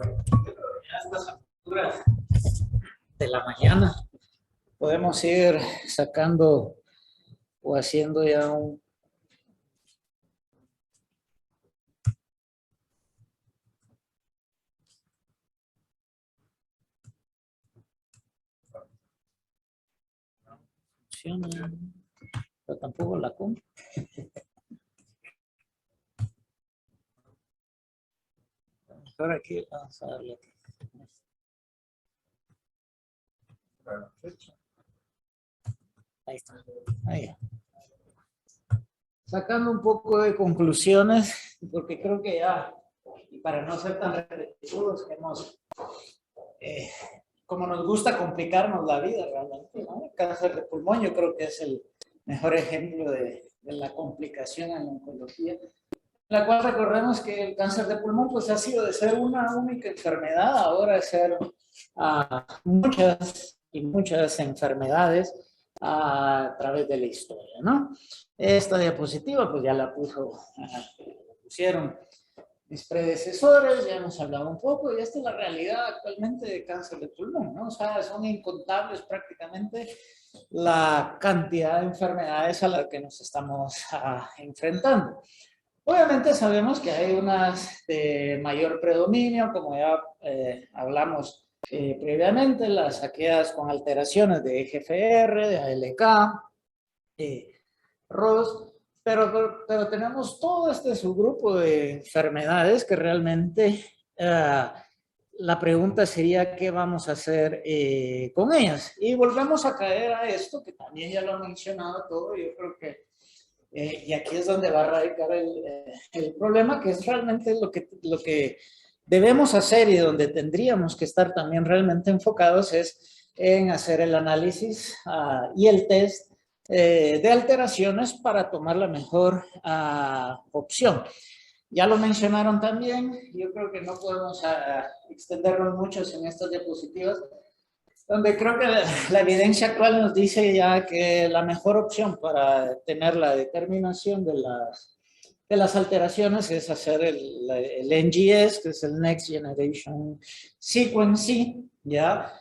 Ya a estas alturas de la mañana podemos ir sacando o haciendo ya un funciona, pero tampoco la compro. Ahora aquí vamos a darle aquí. Ahí está. Ahí. Sacando un poco de conclusiones, porque creo que ya, y para no ser tan repetitivos, que hemos, como nos gusta complicarnos la vida realmente, ¿no? El cáncer de pulmón yo creo que es el mejor ejemplo de la complicación en la oncología, la cual recordemos que el cáncer de pulmón pues ha sido de ser una única enfermedad, ahora de ser muchas y muchas enfermedades a través de la historia, ¿no? Esta diapositiva pues ya la pusieron mis predecesores, ya hemos hablado un poco, y esta es la realidad actualmente de cáncer de pulmón, ¿no? O sea, son incontables prácticamente la cantidad de enfermedades a las que nos estamos enfrentando. Obviamente sabemos que hay unas de mayor predominio, como ya hablamos previamente, las aquellas con alteraciones de EGFR, de ALK, ROS, pero tenemos todo este subgrupo de enfermedades que realmente la pregunta sería qué vamos a hacer con ellas. Y volvemos a caer a esto, que también ya lo han mencionado todo, yo creo que y aquí es donde va a radicar el problema, que es realmente lo que debemos hacer y donde tendríamos que estar también realmente enfocados es en hacer el análisis y el test de alteraciones para tomar la mejor opción. Ya lo mencionaron también, yo creo que no podemos extendernos mucho en estas diapositivas, donde creo que la evidencia actual nos dice ya que la mejor opción para tener la determinación de las alteraciones es hacer el NGS, que es el Next Generation Sequencing, ¿ya?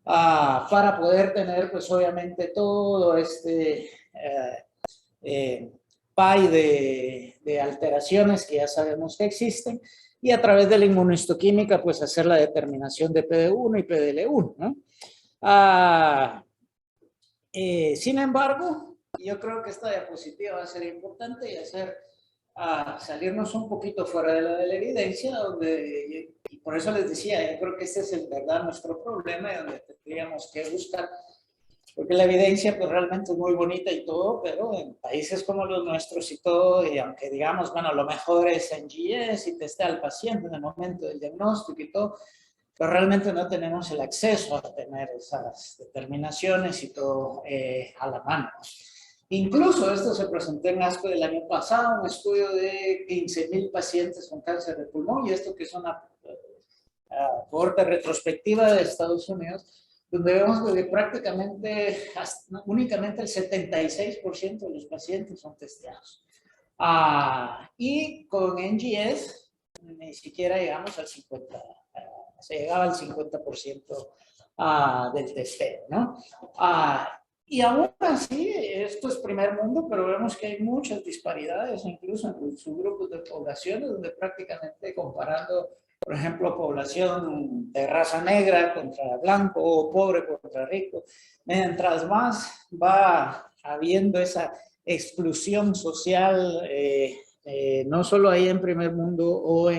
Para poder tener, pues obviamente, todo este pie de alteraciones que ya sabemos que existen, y a través de la inmunohistoquímica, pues hacer la determinación de PD1 y PDL1, ¿no? Sin embargo, yo creo que esta diapositiva va a ser importante y hacer salirnos un poquito fuera de la evidencia, y por eso les decía, yo creo que este es el verdad nuestro problema y donde tendríamos que buscar, porque la evidencia pues realmente es muy bonita y todo, pero en países como los nuestros y todo, y aunque digamos, bueno, lo mejor es NGS y testar al paciente en el momento del diagnóstico y todo, pero realmente no tenemos el acceso a tener esas determinaciones y todo a la mano. Incluso esto se presentó en ASCO del año pasado, un estudio de 15,000 pacientes con cáncer de pulmón, y esto que es una cohorte retrospectiva de Estados Unidos, donde vemos que prácticamente únicamente el 76% de los pacientes son testeados. Y con NGS ni siquiera llegamos al 50%. Se llegaba al 50% del testeo, ¿no? Y aún así, esto es primer mundo, pero vemos que hay muchas disparidades, incluso en subgrupos de poblaciones, donde prácticamente comparando, por ejemplo, población de raza negra contra blanco o pobre contra rico, mientras más va habiendo esa exclusión social, no solo ahí en primer mundo o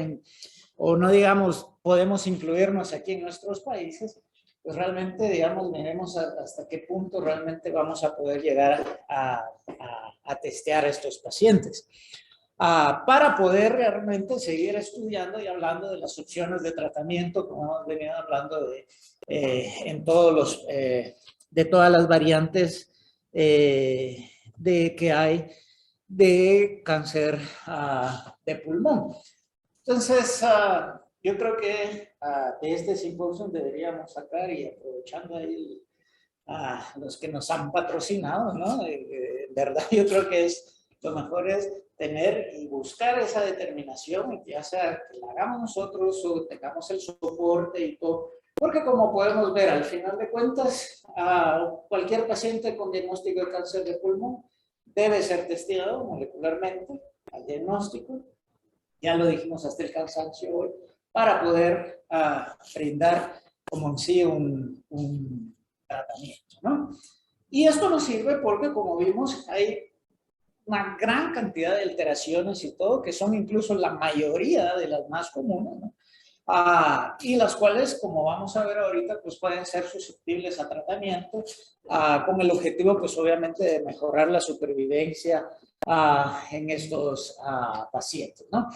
no digamos, podemos incluirnos aquí en nuestros países, pues realmente, digamos, veremos hasta qué punto realmente vamos a poder llegar a testear a estos pacientes. Para poder realmente seguir estudiando y hablando de las opciones de tratamiento, como hemos venido hablando en todos de todas las variantes que hay de cáncer de pulmón. Entonces, yo creo que de este simposio deberíamos sacar, y aprovechando ahí los que nos han patrocinado, ¿no? En verdad, yo creo que es lo mejor es tener y buscar esa determinación, ya sea que la hagamos nosotros o tengamos el soporte y todo. Porque como podemos ver, al final de cuentas, a cualquier paciente con diagnóstico de cáncer de pulmón debe ser testeado molecularmente al diagnóstico. Ya lo dijimos hasta el cansancio hoy, para poder brindar como en sí un tratamiento, ¿no? Y esto nos sirve porque, como vimos, hay una gran cantidad de alteraciones y todo, que son incluso la mayoría de las más comunes, ¿no? Y las cuales, como vamos a ver ahorita, pues pueden ser susceptibles a tratamiento, con el objetivo, pues obviamente, de mejorar la supervivencia en estos pacientes, ¿no?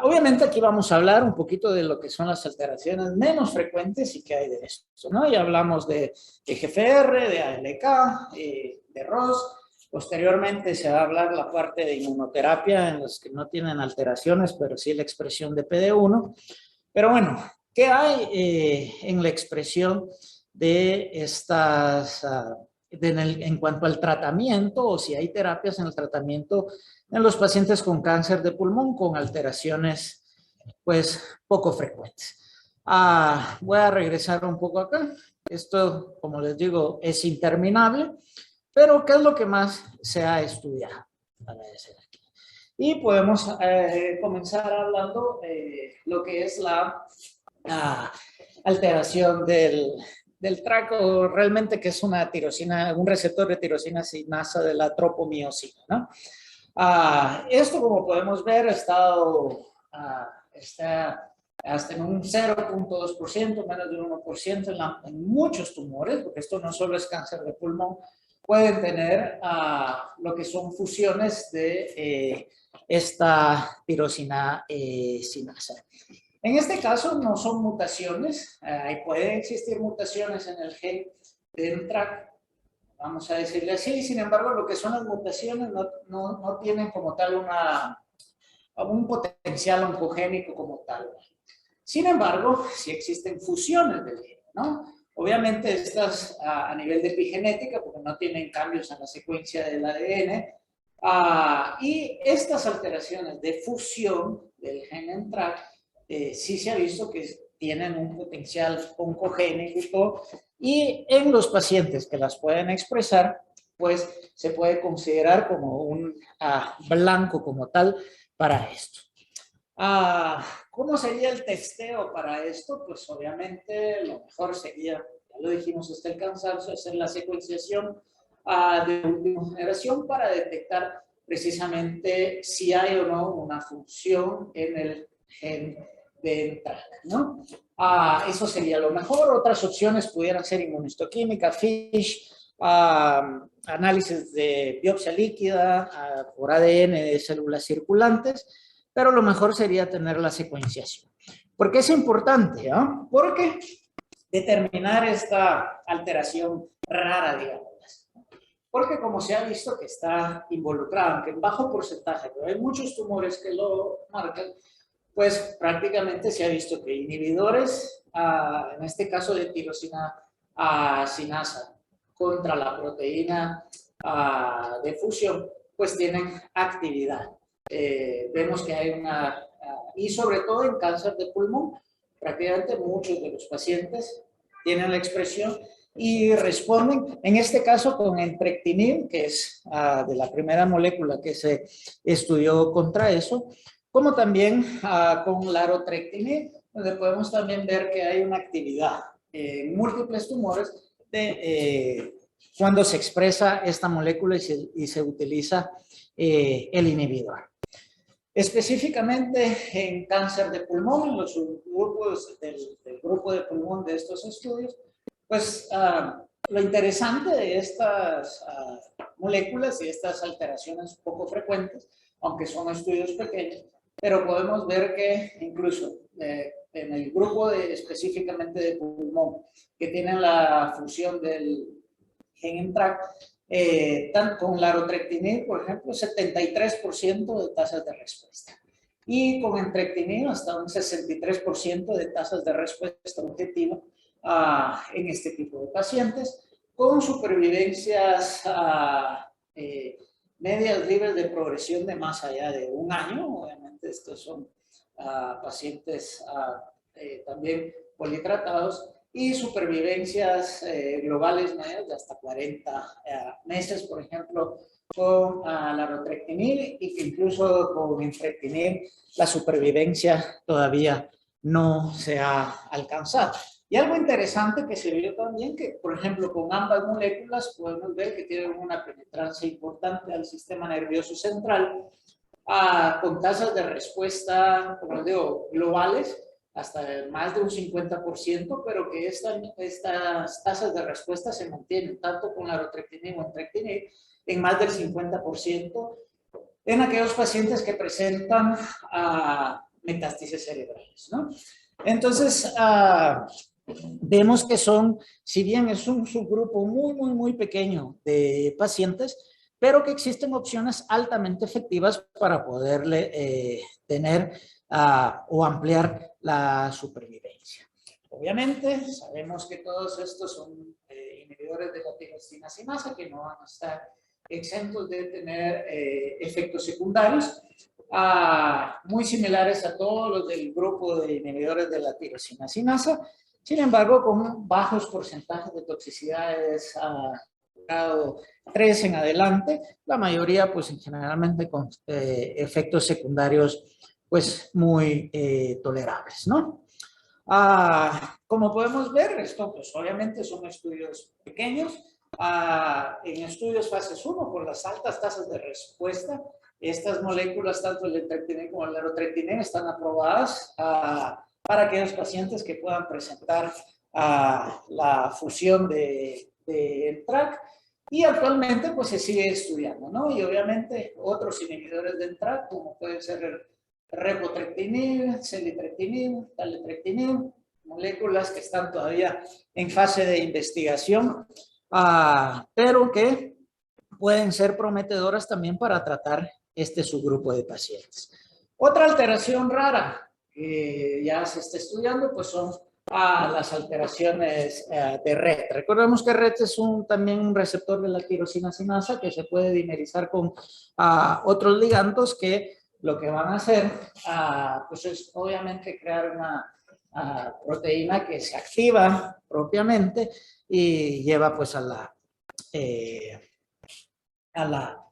Obviamente aquí vamos a hablar un poquito de lo que son las alteraciones menos frecuentes y qué hay de esto, ¿no? Ya hablamos de GFR, de ALK, de ROS. Posteriormente se va a hablar la parte de inmunoterapia en los que no tienen alteraciones, pero sí la expresión de PD-1. Pero bueno, ¿qué hay en la expresión de estas, en cuanto al tratamiento, o si hay terapias en el tratamiento en los pacientes con cáncer de pulmón con alteraciones pues poco frecuentes? Voy a regresar un poco acá. Esto, como les digo, es interminable, pero ¿qué es lo que más se ha estudiado? Y podemos comenzar hablando lo que es la alteración del TRAC, o realmente que es una tirosina, un receptor de tirosina sinasa de la tropomiosina, ¿no? Esto, como podemos ver, está hasta en un 0.2%, menos de un 1% en muchos tumores, porque esto no solo es cáncer de pulmón, pueden tener lo que son fusiones de esta tirosina sinasa. En este caso no son mutaciones, pueden existir mutaciones en el gen del TRAC, vamos a decirle así. Sin embargo, lo que son las mutaciones no tienen como tal un potencial oncogénico como tal. Sin embargo, sí existen fusiones del gen, ¿no? Obviamente estas a nivel de epigenética, porque no tienen cambios en la secuencia del ADN, y estas alteraciones de fusión del gen en TRAC sí se ha visto que tienen un potencial oncogénico, y en los pacientes que las pueden expresar, pues se puede considerar como un blanco como tal para esto. ¿Cómo sería el testeo para esto? Pues obviamente lo mejor sería, ya lo dijimos hasta el cansancio, hacer la secuenciación de última generación para detectar precisamente si hay o no una función en el gen de entrada, ¿no? Eso sería lo mejor. Otras opciones pudieran ser inmunohistoquímica, FISH, análisis de biopsia líquida por ADN de células circulantes, pero lo mejor sería tener la secuenciación. ¿Por qué es importante? Porque determinar esta alteración rara, digamos, porque como se ha visto que está involucrado, aunque en bajo porcentaje, pero hay muchos tumores que lo marcan, pues prácticamente se ha visto que inhibidores, en este caso de tirosina sinasa contra la proteína de fusión, pues tienen actividad. Vemos que hay y sobre todo en cáncer de pulmón, prácticamente muchos de los pacientes tienen la expresión y responden, en este caso con entrectinib, que es de la primera molécula que se estudió contra eso, como también con larotrectinib, donde podemos también ver que hay una actividad en múltiples tumores cuando se expresa esta molécula y se utiliza el inhibidor. Específicamente en cáncer de pulmón, en los grupos del grupo de pulmón de estos estudios, pues lo interesante de estas moléculas y estas alteraciones poco frecuentes, aunque son estudios pequeños, pero podemos ver que incluso en el grupo específicamente de pulmón, que tienen la función del gen en TRAC, con larotrectinib, por ejemplo, 73% de tasas de respuesta. Y con entrectinib hasta un 63% de tasas de respuesta objetiva en este tipo de pacientes, con supervivencias medias libres de progresión de más allá de un año. Obviamente estos son pacientes también politratados, y supervivencias globales medias de hasta 40 meses, por ejemplo, con larotrectinib, y que incluso con entrectinib la supervivencia todavía no se ha alcanzado. Y algo interesante que se vio también, que por ejemplo con ambas moléculas podemos ver que tienen una penetrancia importante al sistema nervioso central, con tasas de respuesta, como digo, globales, hasta más de un 50%, pero que estas tasas de respuesta se mantienen tanto con larotrectinib o entrectinib en más del 50% en aquellos pacientes que presentan metástasis cerebrales, ¿no? Entonces, vemos que son, si bien es un subgrupo muy pequeño de pacientes, pero que existen opciones altamente efectivas para poderle tener o ampliar la supervivencia. Obviamente, sabemos que todos estos son inhibidores de la tirosina sinasa que no van a estar exentos de tener efectos secundarios, muy similares a todos los del grupo de inhibidores de la tirosina sinasa, sin embargo, con bajos porcentajes de toxicidades grado 3 en adelante, la mayoría pues generalmente con efectos secundarios pues muy tolerables, ¿no? Como podemos ver, esto pues obviamente son estudios pequeños, en estudios fases 1 por las altas tasas de respuesta, estas moléculas, tanto el entrectinib como el larotrectinib, están aprobadas para aquellos pacientes que puedan presentar la fusión de TRAC, y actualmente pues se sigue estudiando, ¿no? Y obviamente otros inhibidores de TRAC, como pueden ser el repotrectinib, selitrectinib, taletrectinib, moléculas que están todavía en fase de investigación, pero que pueden ser prometedoras también para tratar este subgrupo de pacientes. Otra alteración rara que ya se está estudiando pues son las alteraciones de RET. Recordemos que RET es también un receptor de la tirosina sinasa que se puede dimerizar con otros ligandos que lo que van a hacer pues es obviamente crear una proteína que se activa propiamente y lleva pues a la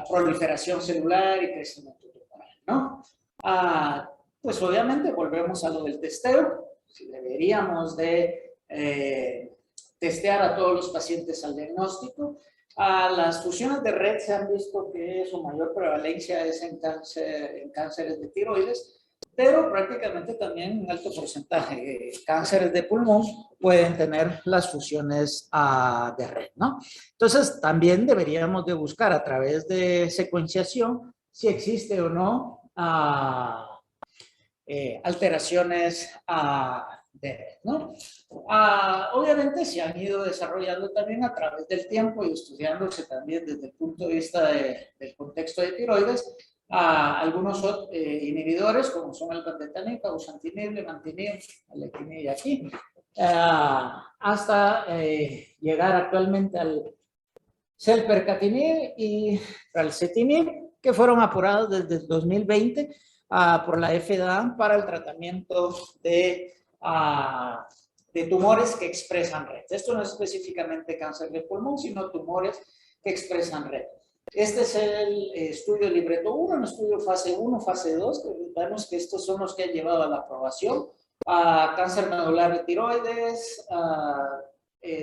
proliferación celular y crecimiento tumoral, ¿no? Pues obviamente volvemos a lo del testeo. Si deberíamos de testear a todos los pacientes al diagnóstico. Las fusiones de red se han visto que su mayor prevalencia es en cánceres de tiroides, pero prácticamente también un alto porcentaje de cánceres de pulmón pueden tener las fusiones de red, ¿no? Entonces, también deberíamos de buscar a través de secuenciación si existe o no alteraciones de red, ¿no? Obviamente se han ido desarrollando también a través del tiempo y estudiándose también desde el punto de vista del contexto de tiroides, algunos inhibidores como son el vandetanib, pausantinib, levantinib, alectinib y aquí, hasta llegar actualmente al selpercatinib y ralcetinib, que fueron apurados desde el 2020 por la FDA para el tratamiento de tumores que expresan RET. Esto no es específicamente cáncer de pulmón, sino tumores que expresan RET. Este es el estudio libreto 1, un estudio fase 1, fase 2, que vemos que estos son los que han llevado a la aprobación. Cáncer medular de tiroides,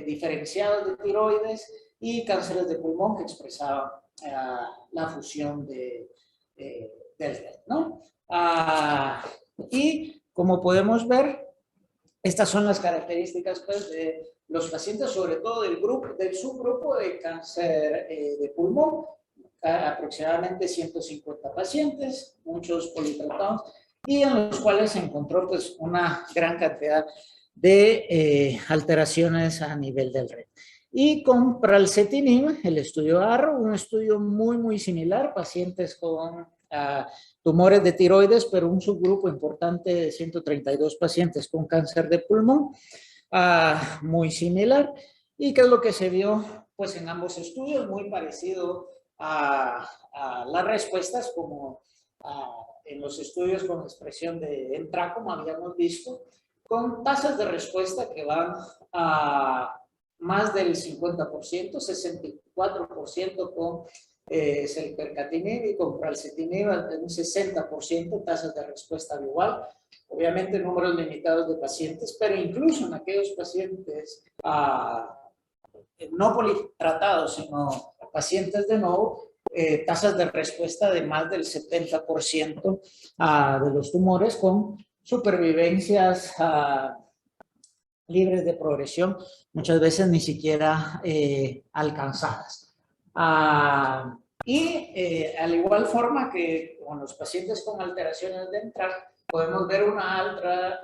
diferenciados de tiroides y cánceres de pulmón que expresaban la fusión del RET, ¿no? Y como podemos ver, estas son las características pues, de los pacientes, sobre todo del subgrupo de cáncer de pulmón, aproximadamente 150 pacientes, muchos politratados, y en los cuales se encontró pues, una gran cantidad de alteraciones a nivel del RET. Y con pralsetinib, el estudio ARRO, un estudio muy similar, pacientes con tumores de tiroides, pero un subgrupo importante de 132 pacientes con cáncer de pulmón, muy similar. ¿Y qué es lo que se vio? Pues en ambos estudios, muy parecido a las respuestas como en los estudios con expresión de ENTRA, como habíamos visto, con tasas de respuesta que van a más del 50%, 64% con selpercatinib y con pralsetinib, un 60% tasas de respuesta global. Obviamente números limitados de pacientes, pero incluso en aquellos pacientes no politratados, sino pacientes de nuevo, tasas de respuesta de más del 70% de los tumores con supervivencias libres de progresión, muchas veces ni siquiera alcanzadas. Al igual forma que con los pacientes con alteraciones de ENTRAC, podemos ver una alta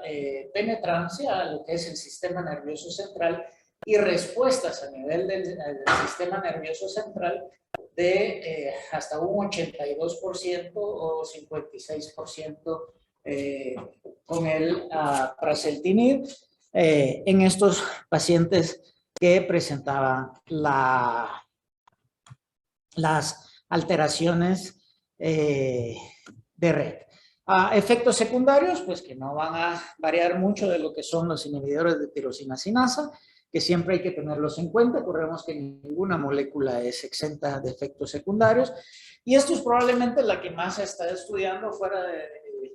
penetrancia a lo que es el sistema nervioso central y respuestas a nivel del sistema nervioso central de hasta un 82% o 56% con el pralsetinib en estos pacientes que presentaban las alteraciones de red. Efectos secundarios, pues que no van a variar mucho de lo que son los inhibidores de tirosina sinasa, que siempre hay que tenerlos en cuenta. Recordemos que ninguna molécula es exenta de efectos secundarios. Y esto es probablemente la que más se está estudiando fuera de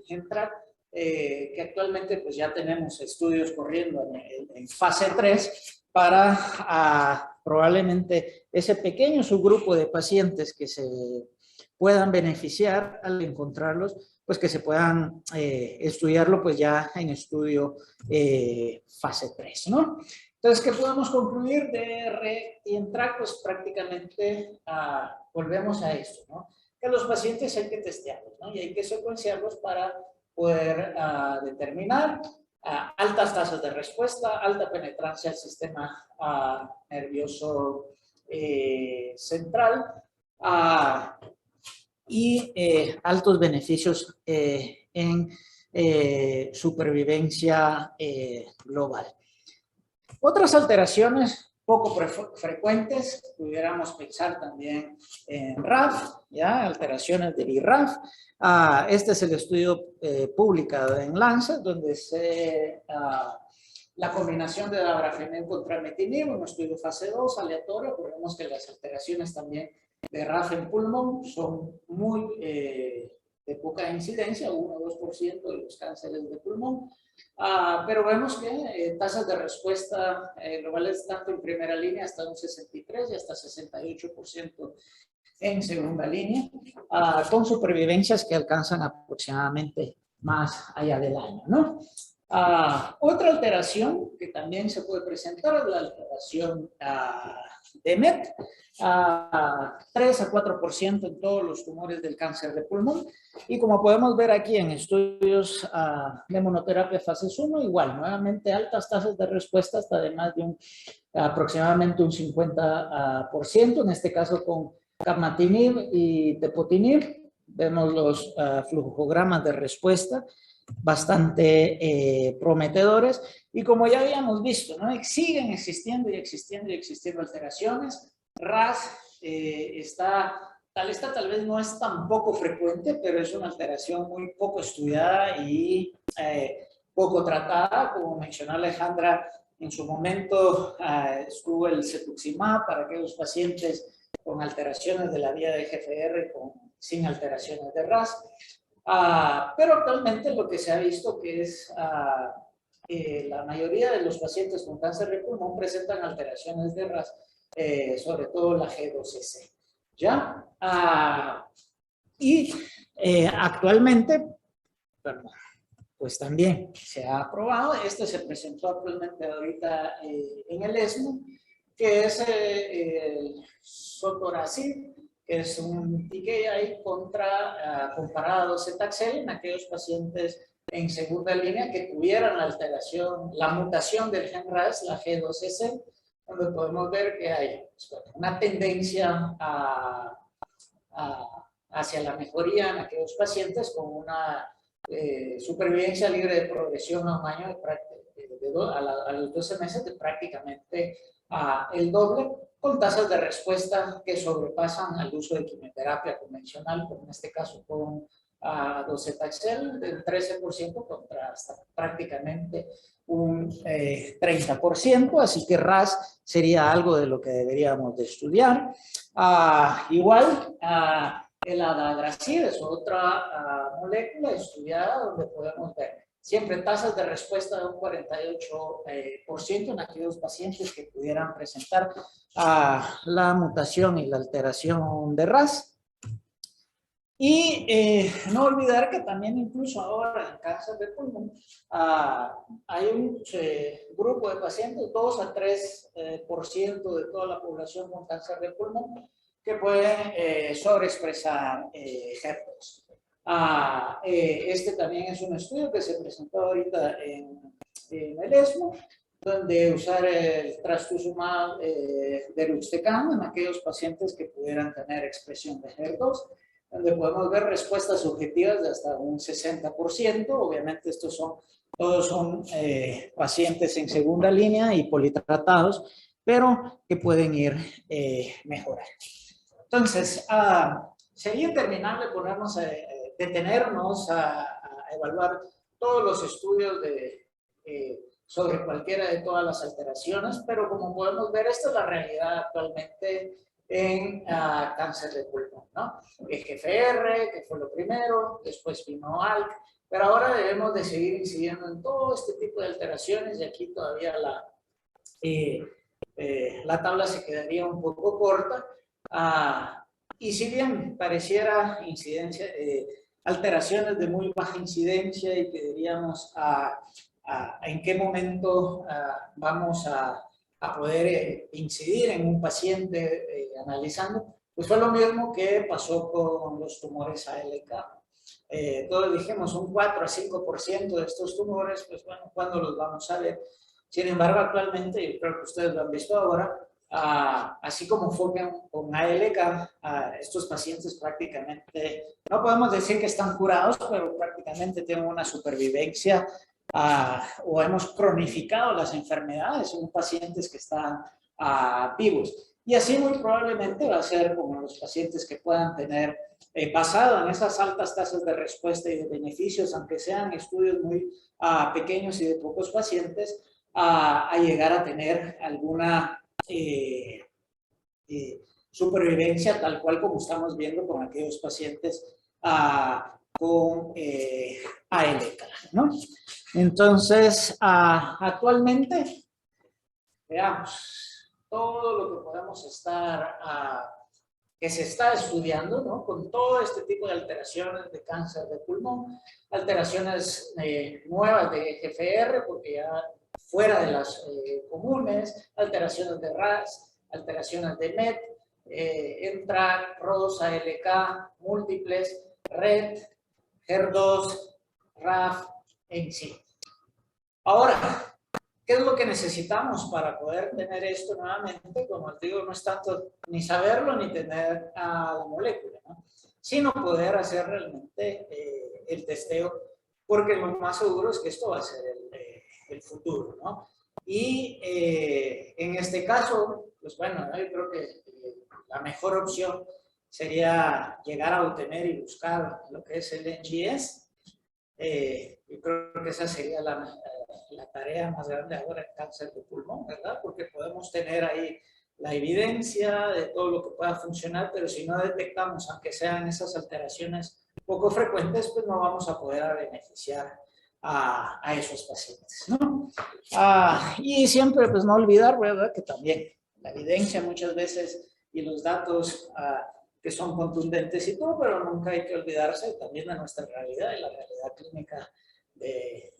ENTRAC, que actualmente pues ya tenemos estudios corriendo en fase 3 para probablemente ese pequeño subgrupo de pacientes que se puedan beneficiar al encontrarlos, pues que se puedan estudiarlo pues ya en estudio fase 3, ¿no? Entonces, ¿qué podemos concluir de red y ENTRAC? Pues prácticamente volvemos a esto, ¿no? Que los pacientes hay que testearlos, ¿no? Y hay que secuenciarlos para poder determinar altas tasas de respuesta, alta penetrancia al sistema nervioso central y altos beneficios en supervivencia global. Otras alteraciones poco frecuentes, pudiéramos pensar también en RAF, ¿ya? Alteraciones de BRAF. Este es el estudio publicado en Lancet, donde la combinación de dabrafenib contra metinib, un estudio fase 2, aleatorio. Recordemos que las alteraciones también de RAF en pulmón son muy de poca incidencia, 1 o 2% de los cánceres de pulmón. Pero vemos que tasas de respuesta globales tanto en primera línea hasta un 63 y hasta 68% en segunda línea, con supervivencias que alcanzan aproximadamente más allá del año, ¿no? Otra alteración que también se puede presentar es la alteración de MET, 3 a 4% en todos los tumores del cáncer de pulmón. Y como podemos ver aquí en estudios de monoterapia fases 1, igual, nuevamente altas tasas de respuesta hasta de más de aproximadamente un 50%, en este caso con capmatinib y tepotinib. Vemos los flujogramas de respuesta bastante prometedores, y como ya habíamos visto, ¿no? Siguen existiendo y existiendo y existiendo alteraciones. RAS tal vez no es tan poco frecuente, pero es una alteración muy poco estudiada y poco tratada. Como mencionó Alejandra, en su momento estuvo el cetuximab para aquellos pacientes con alteraciones de la vía de GFR sin alteraciones de RAS. Pero actualmente lo que se ha visto que es la mayoría de los pacientes con cáncer de pulmón presentan alteraciones de RAS, sobre todo la G12C. ¿Ya? Actualmente, perdón, pues también se ha aprobado, este se presentó actualmente ahorita en el ESMO, que es el sotorasib, que es un TKI comparado a docetaxel en aquellos pacientes en segunda línea que tuvieran la alteración, la mutación del gen RAS, la G12C, donde podemos ver que hay una tendencia hacia la mejoría en aquellos pacientes con una supervivencia libre de progresión a un año a los 12 meses de prácticamente el doble, con tasas de respuesta que sobrepasan al uso de quimioterapia convencional, como en este caso con docetaxel, del 13% contra hasta prácticamente un 30%, así que RAS sería algo de lo que deberíamos de estudiar. Igual, el adagrasib es otra molécula estudiada donde podemos ver siempre tasas de respuesta de un 48% en aquellos pacientes que pudieran presentar la mutación y la alteración de RAS. Y no olvidar que también incluso ahora en cáncer de pulmón hay un grupo de pacientes, 2 a 3% de toda la población con cáncer de pulmón que pueden sobreexpresar HER2. Este también es un estudio que se presentó ahorita en el ESMO, donde usar el trastuzumab deruxtecan en aquellos pacientes que pudieran tener expresión de HER2, donde podemos ver respuestas subjetivas de hasta un 60%. Obviamente todos son pacientes en segunda línea y politratados, pero que pueden ir mejorando. Entonces, sería interminable ponernos detenernos a evaluar todos los estudios sobre cualquiera de todas las alteraciones, pero como podemos ver, esta es la realidad actualmente en cáncer de pulmón, ¿no? EGFR, que fue lo primero, después vino ALK, pero ahora debemos de seguir incidiendo en todo este tipo de alteraciones y aquí todavía la tabla se quedaría un poco corta. Y si bien pareciera alteraciones de muy baja incidencia y que diríamos en qué momento vamos a poder incidir en un paciente analizando, pues fue lo mismo que pasó con los tumores ALK. Todos dijimos un 4 a 5% de estos tumores, pues bueno, ¿cuándo los vamos a ver? Sin embargo, actualmente, yo creo que ustedes lo han visto ahora, así como fue con ALK, estos pacientes prácticamente, no podemos decir que están curados, pero prácticamente tienen una supervivencia o hemos cronificado las enfermedades en pacientes que están vivos. Y así muy probablemente va a ser como los pacientes que puedan tener, basado en esas altas tasas de respuesta y de beneficios, aunque sean estudios muy pequeños y de pocos pacientes, a llegar a tener alguna supervivencia tal cual como estamos viendo con aquellos pacientes con ALK, ¿no? Entonces, actualmente, veamos, todo lo que podemos estar, que se está estudiando, ¿no? Con todo este tipo de alteraciones de cáncer de pulmón, alteraciones nuevas de EGFR, porque ya fuera de las comunes, alteraciones de RAS, alteraciones de MET, entra ROS, ALK, múltiples, RET, HER2, RAF, en sí. Ahora, ¿qué es lo que necesitamos para poder tener esto nuevamente? Como les digo, no es tanto ni saberlo ni tener la molécula, ¿no? Sino poder hacer realmente el testeo, porque lo más seguro es que esto va a ser el futuro, ¿no? Y en este caso, pues bueno, yo creo que la mejor opción sería llegar a obtener y buscar lo que es el NGS. Yo creo que esa sería la tarea más grande ahora en cáncer de pulmón, ¿verdad? Porque podemos tener ahí la evidencia de todo lo que pueda funcionar, pero si no detectamos, aunque sean esas alteraciones poco frecuentes, pues no vamos a poder beneficiar a esos pacientes, ¿no? Y siempre, pues no olvidar, ¿verdad? Que también la evidencia muchas veces y los datos que son contundentes y todo, pero nunca hay que olvidarse también de nuestra realidad y la realidad clínica de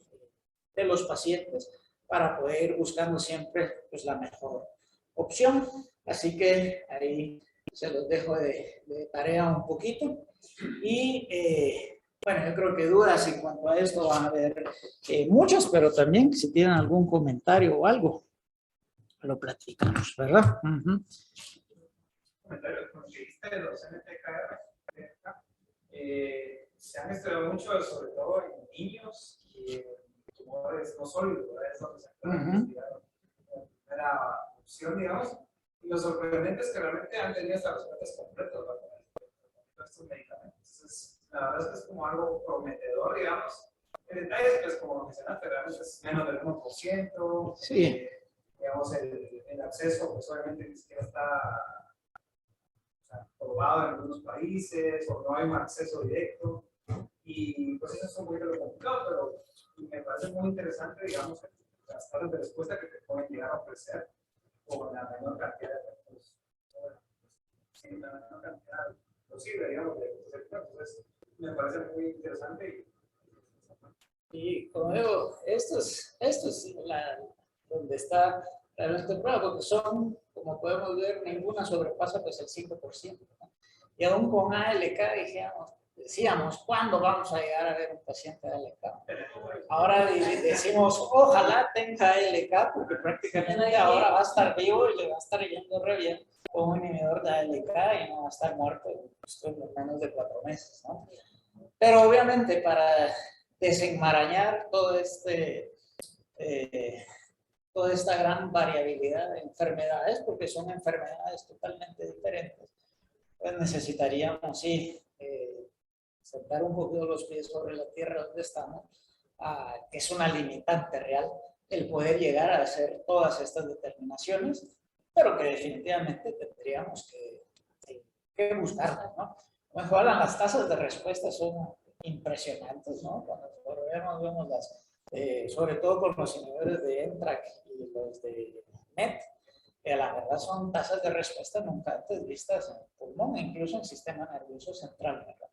los pacientes para poder ir buscando siempre pues, la mejor opción. Así que ahí se los dejo de tarea un poquito. Y bueno, yo creo que dudas en cuanto a esto van a haber muchas, pero también si tienen algún comentario o algo, lo platicamos, ¿verdad? Comentarios conseguiste de los NTK, se han estudiado mucho, sobre todo en niños y tumores no sólidos, es donde se encuentra la primera opción, digamos. Y lo sorprendente es que realmente han tenido hasta respuestas completas para estos medicamentos. Entonces, la verdad es que es como algo prometedor, digamos. El detalle es, pues, como mencionaste, realmente es menos del 1%. Sí. Digamos, el acceso, pues obviamente ni siquiera está aprobado en algunos países, o no hay un acceso directo. Y pues eso es un poquito lo complicado, pero me parece muy interesante, digamos, las tablas de respuesta que te pueden llegar a ofrecer con la menor cantidad de recursos. Sin la menor cantidad posible, digamos, de recursos. Entonces, me parece muy interesante. Y como digo, esto es donde está realmente el problema, porque son, como podemos ver, ninguna sobrepasa pues el 5%, ¿no? Y aún con ALK decíamos, ¿cuándo vamos a llegar a ver un paciente de ALK? Ahora decimos, ojalá tenga ALK, porque prácticamente ahora va a estar vivo y le va a estar yendo re bien con un inhibidor de ALK y no va a estar muerto en menos de 4 meses, ¿no? Pero obviamente para desenmarañar toda esta gran variabilidad de enfermedades, porque son enfermedades totalmente diferentes, pues necesitaríamos, sí, sentar un poquito los pies sobre la tierra donde estamos, que es una limitante real el poder llegar a hacer todas estas determinaciones, pero que definitivamente tendríamos que buscarlas, ¿no? Como las tasas de respuesta son impresionantes, ¿no? Cuando vemos sobre todo con los inhibidores de NTRK y los de MET, que la verdad son tasas de respuesta nunca antes vistas en el pulmón, incluso en el sistema nervioso central, ¿verdad?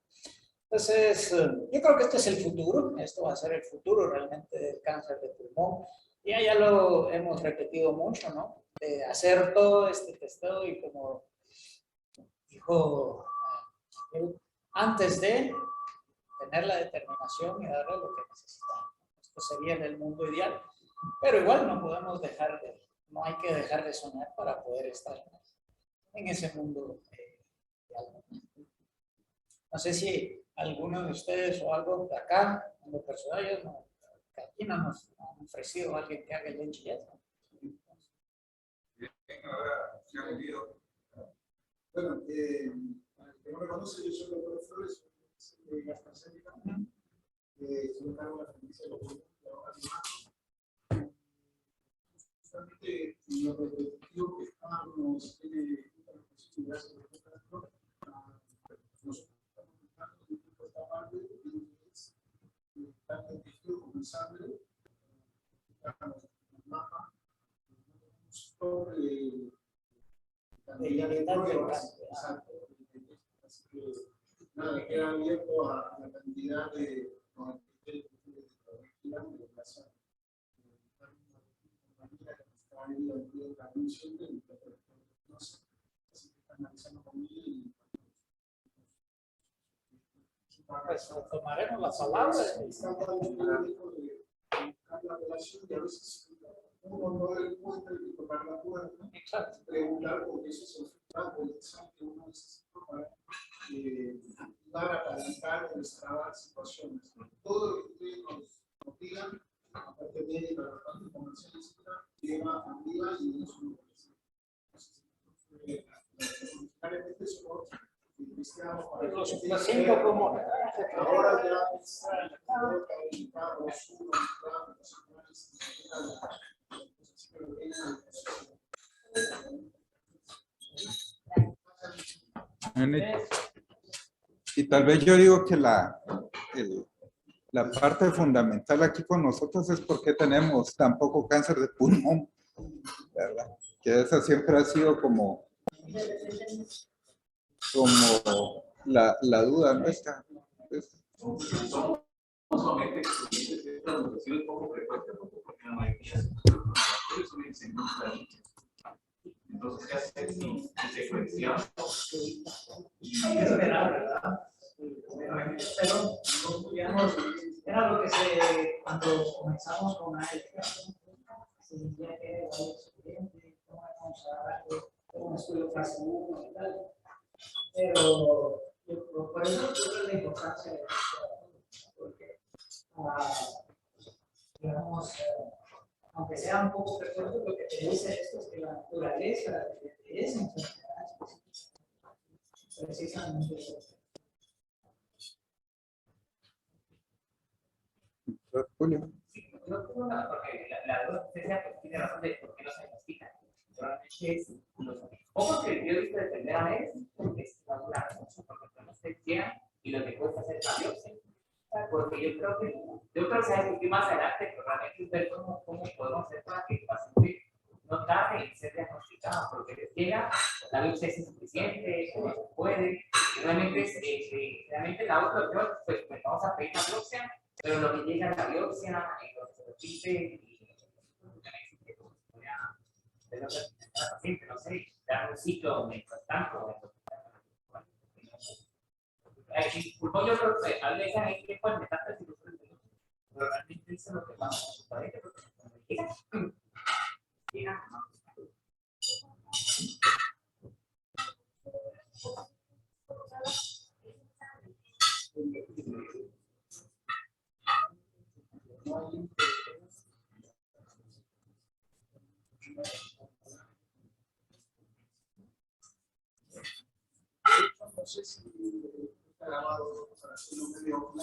Entonces, yo creo que este es el futuro, esto va a ser el futuro realmente del cáncer de pulmón. Ya lo hemos repetido mucho, ¿no? De hacer todo este testeo y como dijo antes de tener la determinación y darle lo que necesitamos. Esto sería en el mundo ideal, pero igual no hay que dejar de soñar para poder estar en ese mundo ideal. No sé si alguno de ustedes o algo de acá, en lo personal, que aquí no nos han ofrecido a alguien que haga el NGS. Ahora se ha unido. Bueno, que no me conoce, yo soy el doctor Flores, de AstraZeneca, soy un cargo de la franquicia de la justamente lo repetitivo que estábamos tiene una posibilidad de nos estamos de esta parte es tan difícil comenzable, mapa, sobre cantidad de pruebas, exacto. Así que nada, queda abierto a la cantidad de Pues tomaremos la palabra. La relación y a veces uno no encuentra el tocar la puerta, preguntar porque eso es el feedback del examen que uno necesita para ayudar a calentar o destrabar situaciones. Todo lo que ustedes nos digan, aparte de la parte comercial, lleva arriba y no solo por eso. Necesariamente eso los 5 como ahora ya y tal vez yo digo que la parte fundamental aquí con nosotros es por qué tenemos tan poco cáncer de pulmón, ¿verdad? Que esa siempre ha sido como la duda nuestra. Pues, solamente estas mutaciones poco frecuentes porque la mayoría son entonces, ¿qué hace si secuenciamos? Y esperar, ¿verdad? Pero era lo que cuando comenzamos con ALK, se decía que era el expediente, vamos a dar un estudio fase 1 y tal. Pero por eso es la importancia de esto, porque digamos, aunque sea un poco frecuente, lo que te dice esto es que la naturaleza de esa enfermedad es precisamente eso. Julio. Sí, no tengo una, porque la docencia pues, tiene razón de por qué no se diagnostica. Realmente es los pocos que yo he visto de primera vez es no dura mucho, porque no se llegan y lo que cuesta hacer la biopsia. Porque yo creo que se va a discutir más adelante, pero realmente es ver cómo podemos hacer para que el paciente no tarde en ser diagnosticado, porque les llega, la biopsia es insuficiente, o no se puede, y realmente la otra opción, pues vamos a pedir la biopsia, pero lo que llega a la biopsia, lo que se repite, y paciente, no sé, dar un ciclo mientras tanto. Pulmón, yo creo que al dejar ahí tiempo en metástasis, pero realmente eso es lo que pasa. Parece que llega. No sé si está grabado para hacerlo medio